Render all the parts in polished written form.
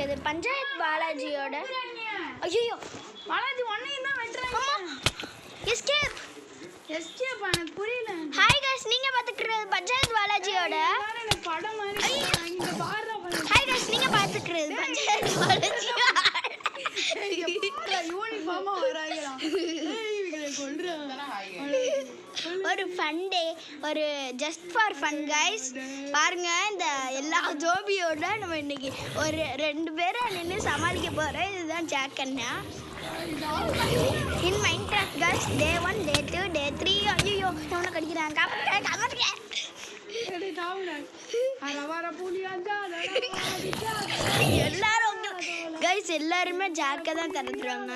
இருக்கிறது பஞ்சாயத்து பாலாஜியோட. ஐயோ பாலாஜி ஒன்னையும் தான் வெட்டுறாங்க. எஸ்கேப் எஸ்கேப் எனக்கு புரியல. ஹாய் गाइस நீங்க பாத்துக்கிறது பஞ்சாயத்து பாலாஜியோட படம் மாதிரி இங்க பாருடா. ஹாய் गाइस நீங்க பாத்துக்கிறது பஞ்சாயத்து பாலாஜி. யூனிஃபார்மா வராங்களா? இவங்களை கொல்றாங்க. ஒரு ஃபன் டே, ஒரு ஜஸ்ட் ஃபார் ஃபன் गाइस. பாருங்க இந்த எல்லா ஜோபியோட நம்ம இன்னைக்கு ஒரு 2 பேரை நின்று சமாளிக்க போறோம். இதுதான் ஜாக் அண்ணா இன் மைன்கிராஃப்ட் गाइस. டே 1 டே 2 டே 3. ஐயோ அவனை கடிக்கிறாங்க. காப்பாத்துங்க. எல்லாரும் गाइस எல்லாருமே ஜாக்க தான் தரதுறாங்க.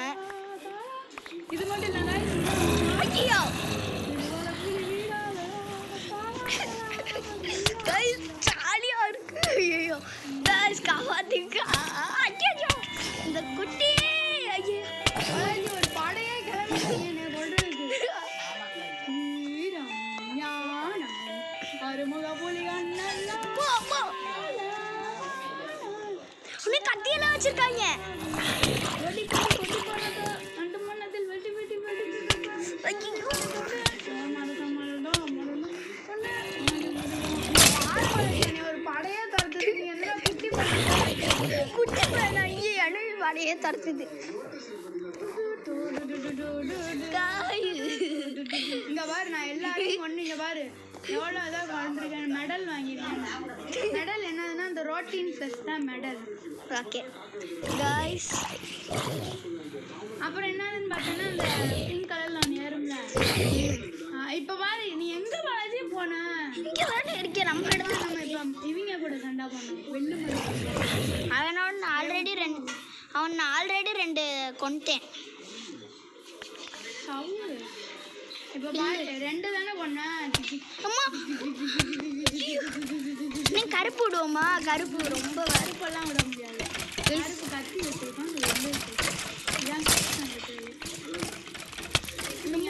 இது மட்டும் இல்ல ஐயோ गाइस ஜாலியா இருக்கு. ஐயோ गाइस காப்பாத்துங்க. ஐயோ இந்த குட்டி ஐயோ ஒரு படையே கிளம்பிட்டீங்க என்ன கொல்றதுக்கு. ஞான அருமுக புலி கண்ணல்லா போ போ. உன்னை கத்தியெல்லாம் வச்சிருக்காங்க. வெடி கொட்டி போறது அண்டு மண்ணத்தில் வெட்டி வெட்டி வெட்டி. ஐயோ ஒரு படையே தரது. என்ன குட்டி குட்டி பையன் ஐயே அணுவி வாடையே தடுத்துது. இங்க பாரு நான் எல்லாரையும் கொண்டு இங்க பாரு எவ்வளோ இதாக வந்திருக்கேன். மெடல் வாங்கியிருக்கேன். மெடல் என்னதுன்னா இந்த ரோட்டின் ப்ளஸ் தான் மெடல். ஓகே गाइस அப்புறம் என்னதுன்னு பார்த்தீங்கன்னா இந்த பிங்க் கலரில் ஒன்று ஏறும்ல. இப்போ பாரு நீ எங்கே பாலாஜி போன? இங்கே தானே இருக்கேன் நம்ம இடத்துல. நம்ம இப்போ இவங்க கூட சண்டை பண்ணோம். வெள்ளு அவன் ஆல்ரெடி 2 கொண்டேன். இப்போ பாரு 2 தானே பண்ணேன். அம்மா நீ கருப்பு விடுவோமா? கருப்பு ரொம்ப கருப்பெல்லாம் விட முடியாது. கருப்பு கத்தி வச்சிருக்கோம்.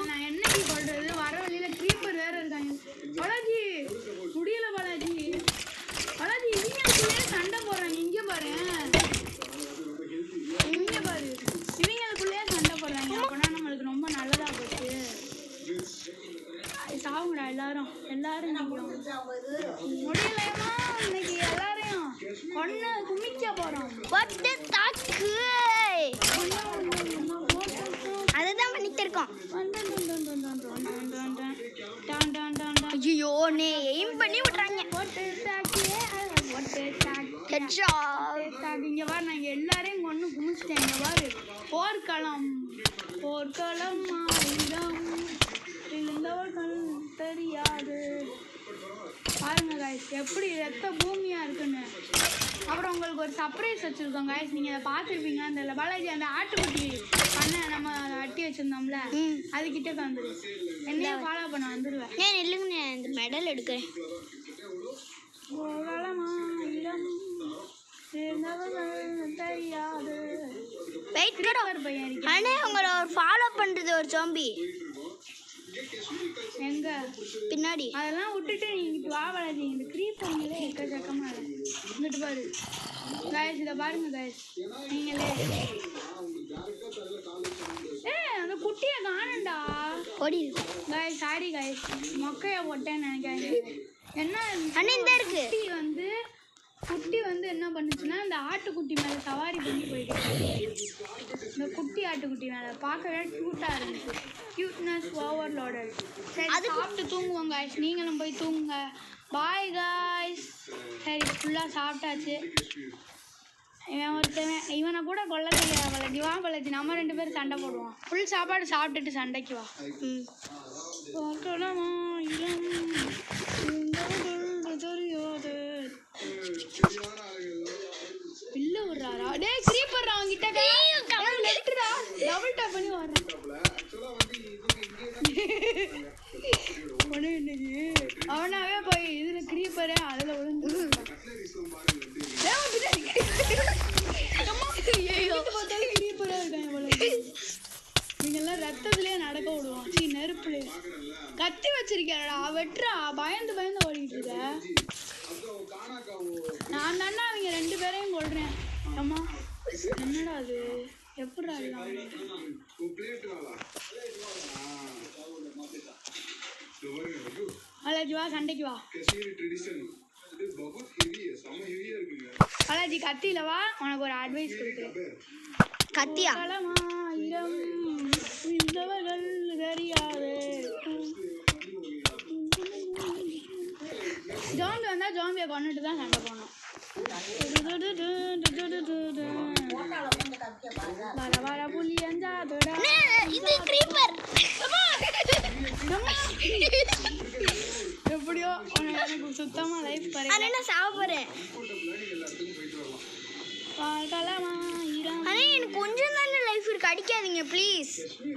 நான் என்னைக்கு சொல்றது வர வழியில க்ரீப்பர் வேற இருக்காங்க. பாலாஜி முடியல பாலாஜி. பாலாஜி இவங்களுக்குள்ளே சண்டை போடுறாங்க. இங்கே பாரு இவங்க பாரு இவங்களுக்குள்ளே சண்டை போடுறாங்க. அப்போனா நம்மளுக்கு ரொம்ப நல்லதா போச்சு. சாவுங்கடா எல்லாரும் முடியலையமா இன்னைக்கு எல்லாரையும் ஒன்று குமிக்க போறோம். அதுதான் பண்ணிட்டு இருக்கோம். ஐயோ நீ எய்ம் பண்ணி விட்றாங்க. இங்க பாரு நான் இங்க எல்லாரையும் கொண்டு குமிச்சிட்டேன். இங்க பாரு போர்க்களம் ஆயுதம் இருந்தவர்கள் தெரியாது. பாருங்க गाइस எப்படி ரத்த பூமியா இருக்குன்னு. அப்புறம் உங்களுக்கு ஒரு சர்ப்ரைஸ் வச்சிருக்கோம் गाइस. நீங்க அதை பார்த்துருப்பீங்க. அந்த பாலாஜி அந்த ஆட்டுக்குட்டி பண்ண நம்ம அட்டி வச்சிருந்தோம்ல அதுக்கிட்ட வந்துரு. என்னைய ஃபாலோ பண்ண வந்துடுவேன். ஏன் இல்லைங்க இந்த மெடல் எடுக்கிறேன். வெயிட் கரோ பையன் அண்ணே உங்களை ஒரு ஃபாலோ பண்றது ஒரு ஜாம்பி எங்க பின்னாடி. அதெல்லாம் விட்டுட்டு நீ இங்கிட்டு வா பாலாஜி. இந்த க்ரீப்பங்களே எக்கச்சக்கமா இங்கிட்டு பாரு गाइस. இதை பாருங்க गाइस நீங்களே. அந்த குட்டியை காணண்டா ஓடி गाइस. சாரி गाइस மொக்கையை போட்டேன்னு நினைக்காதீங்க. என்ன அண்ணே இந்த இருக்கு குட்டி வந்து என்ன பண்ணுச்சுன்னா இந்த ஆட்டுக்குட்டி மேலே சவாரி பண்ணி போயிட்டு இந்த குட்டி ஆட்டுக்குட்டி மேலே பார்க்கவே க்யூட்டாக இருந்துச்சு. Cuteness overloaded. சரி அது சாப்பிட்டு தூங்குவோம் गाइस. நீங்களும் போய் தூங்குங்க. பாய் गाइस. சரி ஃபுல்லாக சாப்பிட்டாச்சு. இவனை கூட கொல்ல தெரியாது பழகி. வா பழகி நம்ம 2 பேரும் சண்டை போடுவோம். ஃபுல் சாப்பாடு சாப்பிட்டுட்டு சண்டைக்கு வா. இல்ல விடுறாரா? டேய் க்ரீப்பர் அவங்கிட்ட லெட்டரா டபுள் டாப் பண்ணி வர்றேன். ஒண்ணு இன்னைக்கு அவனாவே போய் இதுல க்ரீப்பரே அதுல விழுந்து நீங்கெல்லாம் ரத்தத்திலேயே நடக்க விடுவோம். நெருப்புல கத்தி வச்சிருக்கா வெட்டுறா. பயந்து ஓடிக்கிட்டு இருக்க. நான் தானே அவங்க 2 பேரையும் கொள்றேன். அம்மா என்னடா அது எப்படி பாலாஜி வா சண்டைக்கு வா பாலாஜி கத்தியில வா உனக்கு ஒரு அட்வைஸ் கொடுக்குறேன் கத்தியா களமாயிரம் இருந்தவர்கள் தெரியாது ஜாம்பி வந்தா ஜாம்பியை கொண்டுட்டு தான் சண்டை போடணும் வர வர புலி அஞ்சாதடா இது creeper. எப்படியோ எனக்கு சுத்தமா லைஃப் ஆனா நான் சாவ போறேன். ஆனா எனக்கு கொஞ்சம் தானே லைஃப் இருக்கு, அடிக்காதீங்க ப்ளீஸ்.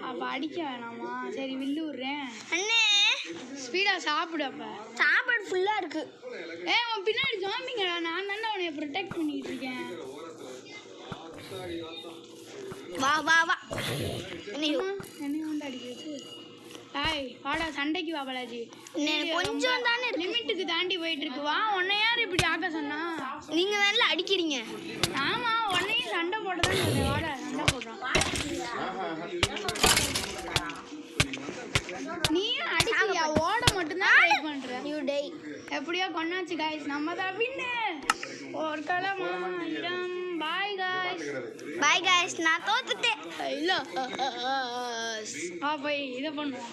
அப்ப அடிக்க வேணாமா? சரி வில்லு விடுறேன். அண்ணே ஸ்பீடா சாப்பிடு. அப்ப சாப்பாடு ஃபுல்லா இருக்கு. உன் பின்னாடி ஜாம்பிங்கடா, நான் தானே உன்னை ப்ரொடெக்ட் பண்ணிட்டு இருக்கேன். வா வா வா என்ன வந்து அடிக்கிறது? டாய் வாடா சண்டைக்கு வா பாலாஜி. கொஞ்சம் தானே லிமிட்டுக்கு தாண்டி போயிட்டு இருக்கு. வா உன்னை யார் இப்படி ஆக்க சொன்னா? நீங்க தானே அடிக்கிறீங்க. ஆமா உன்னையும் சண்டை போட்டதான் சொல்றேன். வாடா சண்டை போடுறோம். நீயும் அடிக்கிறியா? ஓட மட்டும்தான் ட்ரை பண்ற. You tie. எப்படியோ கொண்டாச்சு காய்ஸ், நம்ம தான் வின்னர். ஒரு களமாயிரம். Bye guys. பாய் காய்ஸ், நான் தோத்துட்டேன். இல்ல போய் இதை பண்ணுவோம்.